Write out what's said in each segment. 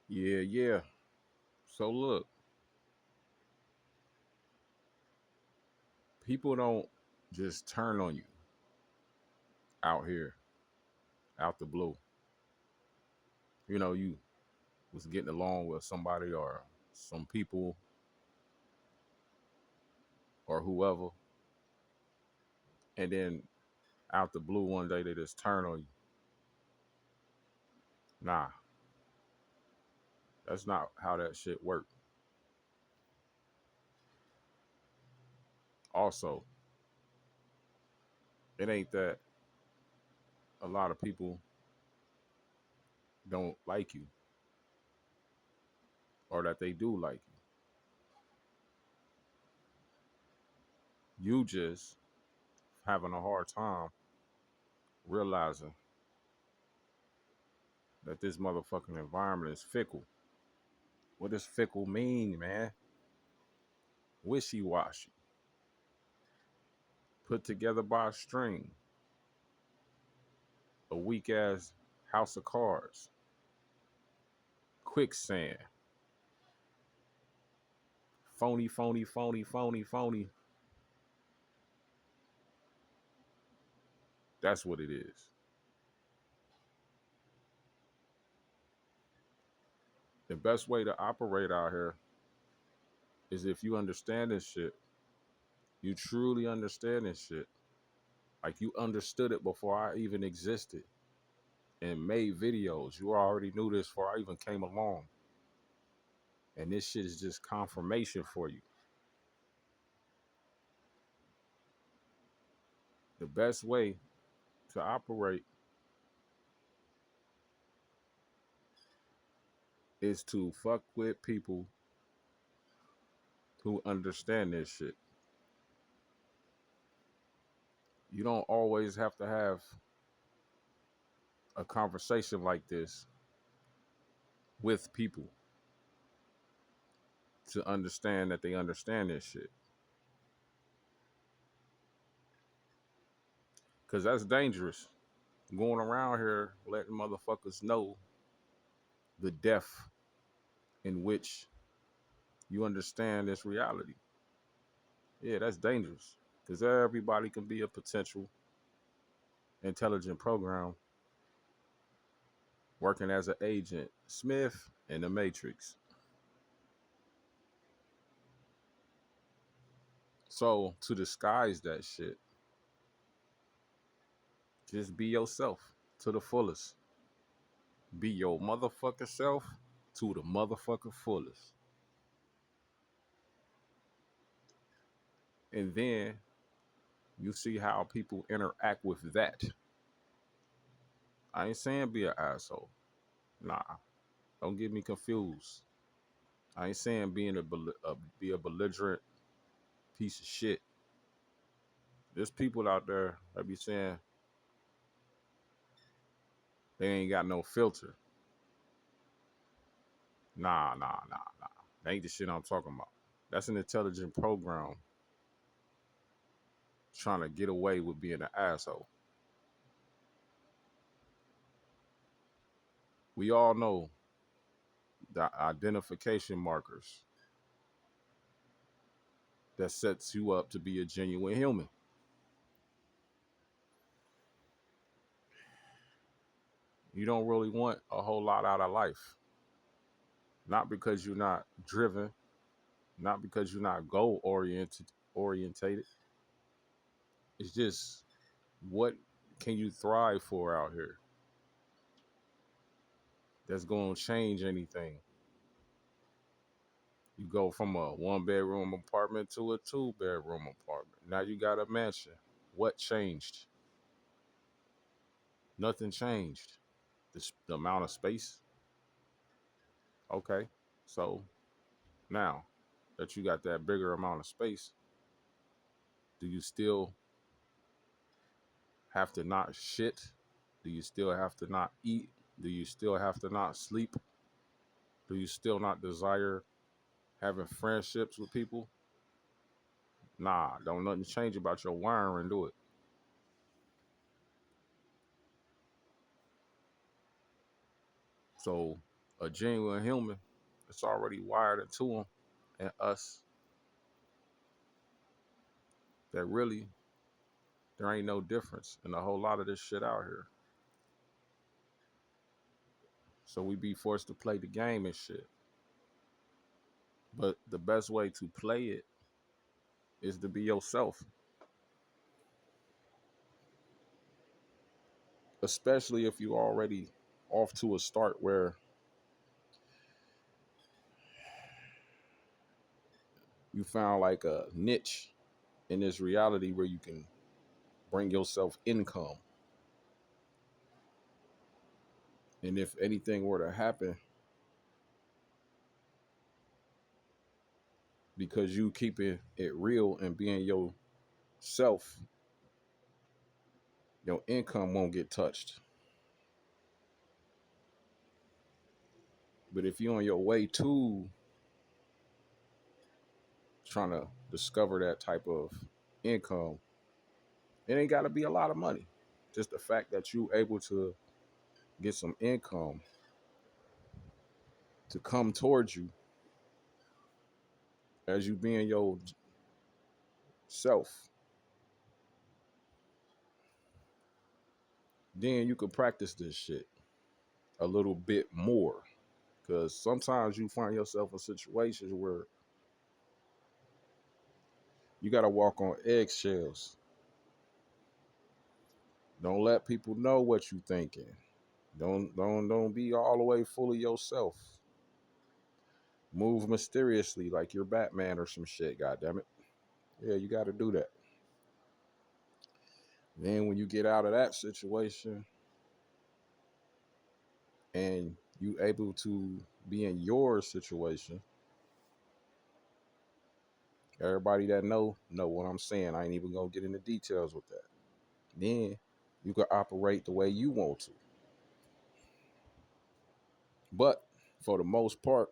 Yeah, yeah. So look, people don't just turn on you out here, out the blue. You was getting along with somebody or some people or whoever, and then out the blue one day they just turn on you. Nah, that's not how that shit work. Also, it ain't that a lot of people don't like you or that they do like you. You just having a hard time realizing that this motherfucking environment is fickle. What does fickle mean, man? Wishy washy, put together by a string, a weak ass house of cards, quicksand, phony, phony, phony, phony, phony. That's what it is. The best way to operate out here is if you understand this shit, you truly understand this shit. Like you understood it before I even existed and made videos. You already knew this before I even came along. And this shit is just confirmation for you. The best way to operate is to fuck with people who understand this shit. You don't always have to have a conversation like this with people to understand that they understand this shit. Cause that's dangerous. Going around here letting motherfuckers know the depth in which you understand this reality. Yeah, that's dangerous. Cause everybody can be a potential intelligent program working as an agent. Smith in the Matrix. So to disguise that shit, just be yourself to the fullest. Be your motherfucking self to the motherfucking fullest. And then you see how people interact with that. I ain't saying be an asshole. Nah, don't get me confused. I ain't saying be a belligerent piece of shit. There's people out there that be saying they ain't got no filter. Nah, nah, nah, nah. That ain't the shit I'm talking about. That's an intelligent program trying to get away with being an asshole. We all know the identification markers that sets you up to be a genuine human. You don't really want a whole lot out of life. Not because you're not driven, not because you're not goal orientated. It's just what can you thrive for out here that's going to change anything. You go from a one bedroom apartment to a two-bedroom apartment. Now you got a mansion. What changed? Nothing changed. The amount of space. Okay. So now that you got that bigger amount of space, do you still have to not shit? Do you still have to not eat? Do you still have to not sleep? Do you still not desire having friendships with people? Nah, don't nothing change about your wiring, do it. So a genuine human, it's already wired into them and us that really there ain't no difference in a whole lot of this shit out here. So we be forced to play the game and shit. But the best way to play it is to be yourself. Especially if you already off to a start where you found like a niche in this reality where you can bring yourself income. And if anything were to happen because you keeping it real and being yourself, your income won't get touched. But if you're on your way to trying to discover that type of income, it ain't got to be a lot of money. Just the fact that you able to get some income to come towards you as you being yourself, then you can practice this shit a little bit more. Because sometimes you find yourself in situations where you got to walk on eggshells. Don't let people know what you thinking. Don't be all the way full of yourself. Move mysteriously like you're Batman or some shit, goddammit. Yeah, you got to do that. Then when you get out of that situation and you able to be in your situation, everybody that know what I'm saying. I ain't even gonna get into details with that. Then you can operate the way you want to. But for the most part,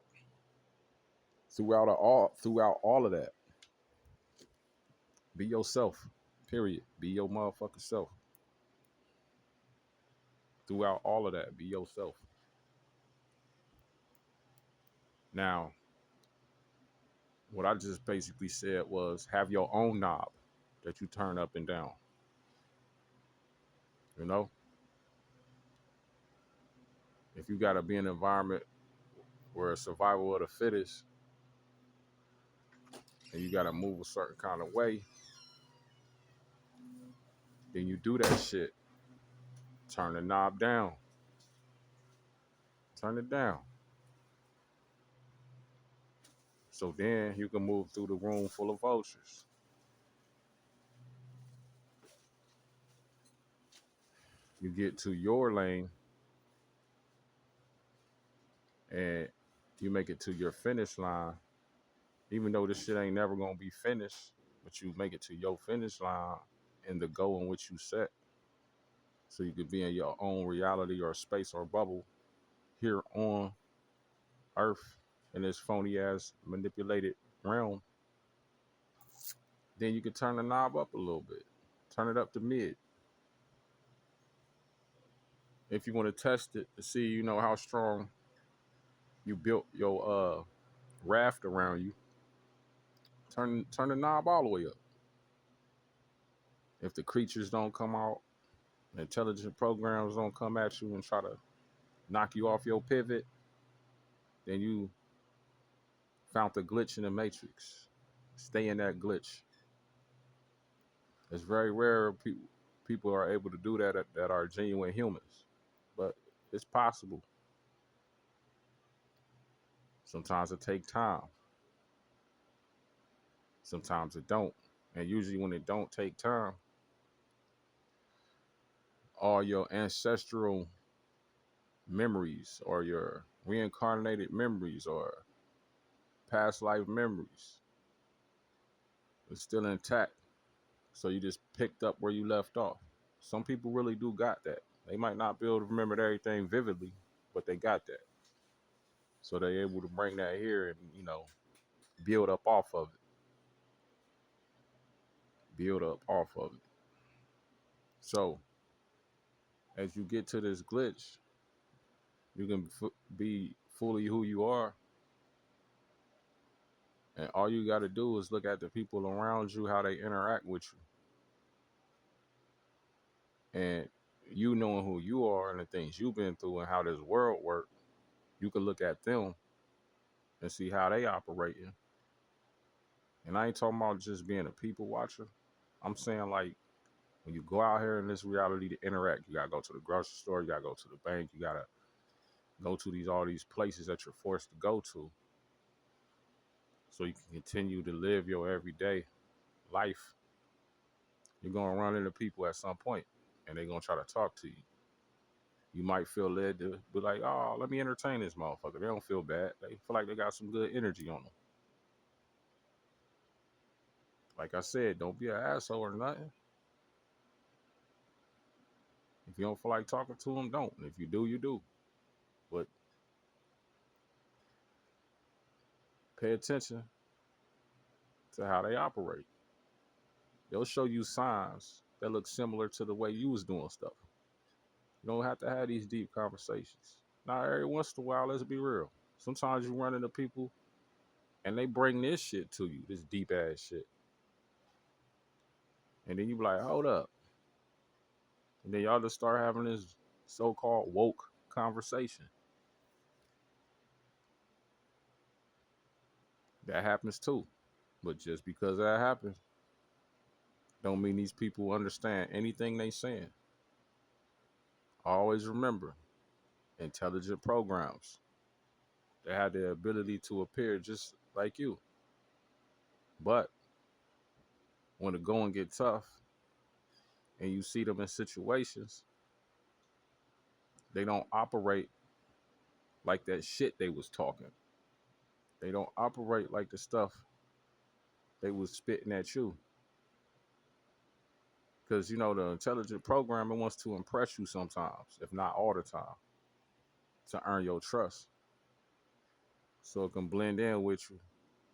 throughout all of that, be yourself. Period. Be your motherfucking self. Throughout all of that, be yourself. Now, what I just basically said was have your own knob that you turn up and down. You know, if you got to be in an environment where survival of the fittest and you got to move a certain kind of way, then you do that shit. Turn the knob down. Turn it down. So then you can move through the room full of vultures. You get to your lane and you make it to your finish line, even though this shit ain't never gonna be finished, but you make it to your finish line in the goal in which you set. So you could be in your own reality or space or bubble here on Earth in this phony ass manipulated realm. Then you can turn the knob up a little bit. Turn it up to mid. If you want to test it to see, how strong you built your raft around you, turn the knob all the way up. If the creatures don't come out, intelligent programs don't come at you and try to knock you off your pivot, then you found the glitch in the matrix. Stay in that glitch. It's very rare people are able to do that are genuine humans, but it's possible. Sometimes it takes time. Sometimes it don't. And usually when it don't take time, all your ancestral memories or your reincarnated memories or past life memories is still intact. So you just picked up where you left off. Some people really do got that. They might not be able to remember everything vividly, but they got that. So they're able to bring that here and, build up off of it. Build up off of it. So as you get to this glitch, you can be fully who you are, and all you got to do is look at the people around you, how they interact with you, and you knowing who you are and the things you've been through and how this world works, you can look at them and see how they operating. And I ain't talking about just being a people watcher. I'm saying like when you go out here in this reality to interact, you gotta go to the grocery store, you gotta go to the bank, you gotta go to all these places that you're forced to go to, so you can continue to live your everyday life. You're gonna run into people at some point, and they're gonna try to talk to you. You might feel led to be like, "Oh, let me entertain this motherfucker." They don't feel bad. They feel like they got some good energy on them. Like I said, don't be an asshole or nothing. If you don't feel like talking to them, don't. And if you do, you do. But pay attention to how they operate. They'll show you signs that look similar to the way you was doing stuff. You don't have to have these deep conversations. Now, every once in a while, let's be real. Sometimes you run into people and they bring this shit to you, this deep ass shit. And then you be like, hold up. And then y'all just start having this so called woke conversation. That happens too. But just because that happens, don't mean these people understand anything they saying. Always remember, intelligent programs. They have the ability to appear just like you. But when the going get tough and you see them in situations, they don't operate like that shit they was talking. They don't operate like the stuff they was spitting at you. Because you know the intelligent programming wants to impress you sometimes, if not all the time, to earn your trust. So it can blend in with you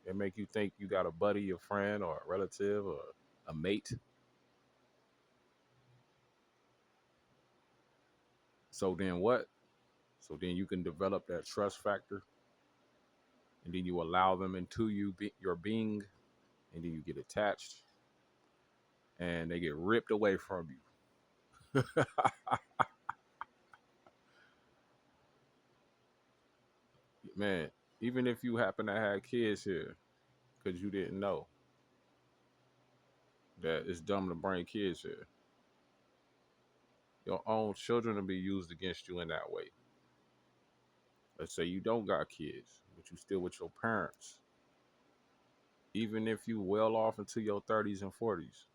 and make you think you got a buddy, a friend, or a relative, or a mate. So then what? So then you can develop that trust factor, and then you allow them into your being, and then you get attached, and they get ripped away from you. Man, even if you happen to have kids here, because you didn't know that it's dumb to bring kids here, your own children will be used against you in that way. Let's say you don't got kids, but you still with your parents. Even if you well off into your 30s and 40s,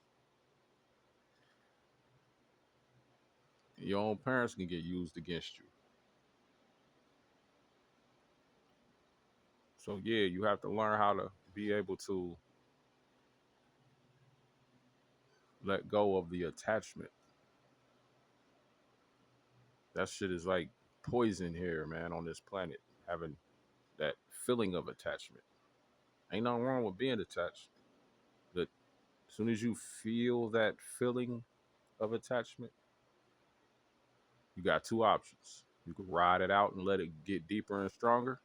your own parents can get used against you. So yeah, you have to learn how to be able to let go of the attachment. That shit is like poison here, man, on this planet. Having that feeling of attachment. Ain't nothing wrong with being attached. But as soon as you feel that feeling of attachment, you got two options. You can ride it out and let it get deeper and stronger,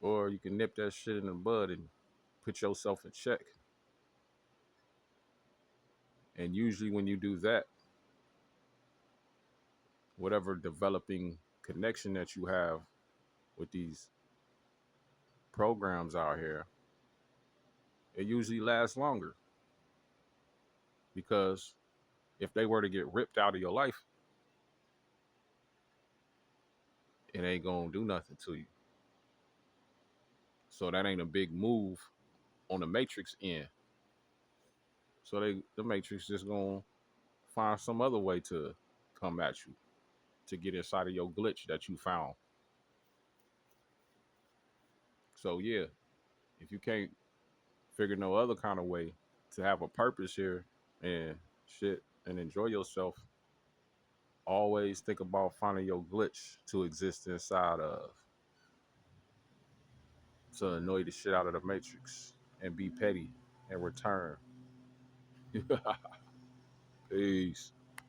or you can nip that shit in the bud and put yourself in check. And usually when you do that, whatever developing connection that you have with these programs out here, it usually lasts longer, because if they were to get ripped out of your life, it ain't gonna do nothing to you. So that ain't a big move on the matrix end. So the matrix just gonna find some other way to come at you, to get inside of your glitch that you found. So yeah, if you can't figure no other kind of way to have a purpose here and shit and enjoy yourself, always think about finding your glitch to exist inside of, to annoy the shit out of the matrix and be petty in return. Peace.